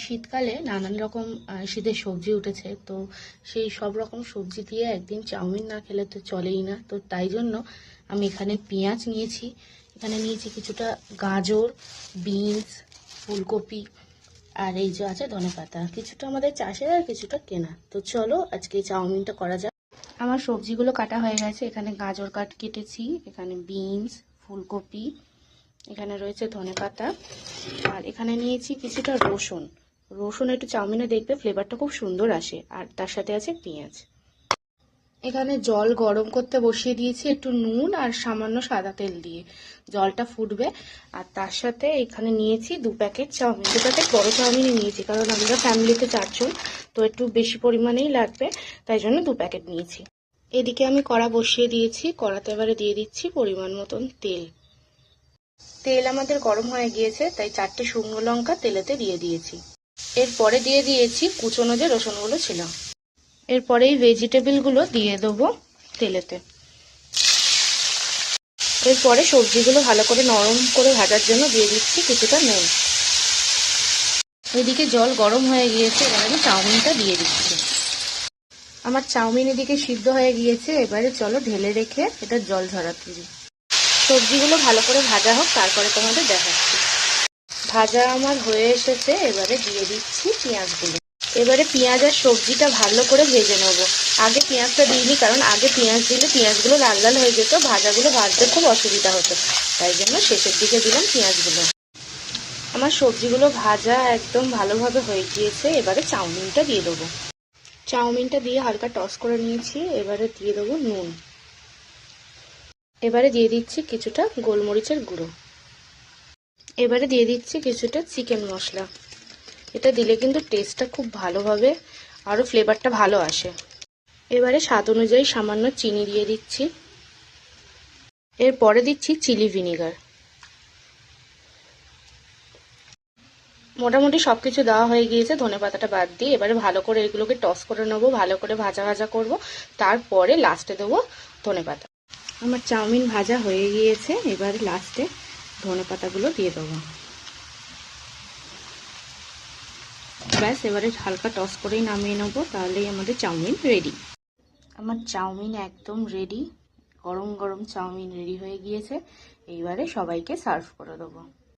শীতকালে নানান রকম শীতের সবজি উঠেছে, তো সেই সব রকম সবজি দিয়ে একদিন চাউমিন না খেলে তো চলেই না। তো তাই জন্য আমি এখানে পেঁয়াজ নিয়েছি, এখানে নিয়েছি কিছুটা গাজর, বিনস, ফুলকপি, আর এই যে আছে ধনেপাতা। কিছুটা আমাদের চাষের আর কিছুটা কেনা। তো চলো আজকে এই চাউমিনটা করা যাক। আমার সবজিগুলো কাটা হয়ে গেছে। এখানে গাজর কেটেছি, এখানে বিনস, ফুলকপি, এখানে রয়েছে ধনেপাতা, আর এখানে নিয়েছি কিছুটা রসুন। রসুন একটু চাউমিনে দেখবে ফ্লেভারটা খুব সুন্দর আসে। আর তার সাথে আছে পেঁয়াজ। এখানে জল গরম করতে বসিয়ে দিয়েছি একটু নুন আর সামান্য সাদা তেল দিয়ে। জলটা ফুটবে, আর তার সাথে এখানে নিয়েছি 2 প্যাকেট চাউমিন। 2 প্যাকেট বড় চাউমিনই নিয়েছি, কারণ আমরা ফ্যামিলিতে 4 জন, তো একটু বেশি পরিমাণেই লাগবে, তাই জন্য 2 প্যাকেট নিয়েছি। এদিকে আমি কড়া বসিয়ে দিয়েছি, কড়াতে এবারে দিয়ে দিচ্ছি পরিমাণ মতন তেল। তেল আমাদের গরম হয়ে গিয়েছে, তাই 4টে শুকনো লঙ্কা তেলেতে দিয়ে দিয়েছি। এরপরে দিয়ে দিয়েছি কুচনো যে রসুনগুলো ছিল। এরপরে এই ভেজিটেবলগুলো দিয়ে দেবো তেলেতে। এরপরে সবজিগুলো ভালো করে নরম করে ভাজার জন্য দিয়ে দিচ্ছি কিছুটা নুন। এদিকে জল গরম হয়ে গিয়েছে, এবার আমি চাউমিনটা দিয়ে দিচ্ছি। আমার চাউমিন এদিকে সিদ্ধ হয়ে গিয়েছে, এবারে চলো ঢেলে রেখে এটা জল ঝরাতে দিই। সবজিগুলো ভালো করে ভাজা হোক, তারপরে তোমাদের দেখাচ্ছি। ভাজা আমার হয়ে এসেছে, এবারে দিয়ে দিচ্ছি পেঁয়াজগুলো। এবারে পেঁয়াজ আর সবজিটা ভালো করে ভেজে নেবো। আগে পেঁয়াজটা দিইনি, কারণ আগে পেঁয়াজ দিলে পেঁয়াজগুলো লাল লাল হয়ে যেত, ভাজাগুলো ভাজতে খুব অসুবিধা হতো, তাই জন্য শেষের দিকে দিলাম পেঁয়াজগুলো। আমার সবজিগুলো ভাজা একদম ভালোভাবে হয়ে গিয়েছে, এবারে চাউমিনটা দিয়ে দেবো। চাউমিনটা দিয়ে হালকা টস করে নিয়েছি, এবারে দিয়ে দেবো নুন। এবারে দিয়ে দিচ্ছি কিছুটা গোলমরিচের গুঁড়ো। এবারে দিয়ে দিচ্ছি কিছুটা চিকেন মশলা। এটা দিলে কিন্তু টেস্টটা খুব ভালোভাবে, আরও ফ্লেভারটা ভালো আসে। এবারে স্বাদ অনুযায়ী সামান্য চিনি দিয়ে দিচ্ছি। এরপরে দিচ্ছি চিলি ভিনিগার। মোটামুটি সব কিছু দেওয়া হয়ে গিয়েছে ধনেপাতাটা বাদ দিয়ে। এবারে ভালো করে এগুলোকে টস করে নেবো, ভালো করে ভাজা ভাজা করব, তারপরে লাস্টে দেবো ধনেপাতা। আমার চাউমিন ভাজা হয়ে গিয়েছে, এবারে লাস্টে ধনেপাতাগুলো দিয়ে দেবো। ব্যাস, এবারে হালকা টস করেই নামিয়ে নেবো, তাহলেই আমাদের চাউমিন রেডি। আমার চাউমিন একদম রেডি, গরম গরম চাউমিন রেডি হয়ে গিয়েছে। এইবারে সবাইকে সার্ভ করে দেবো।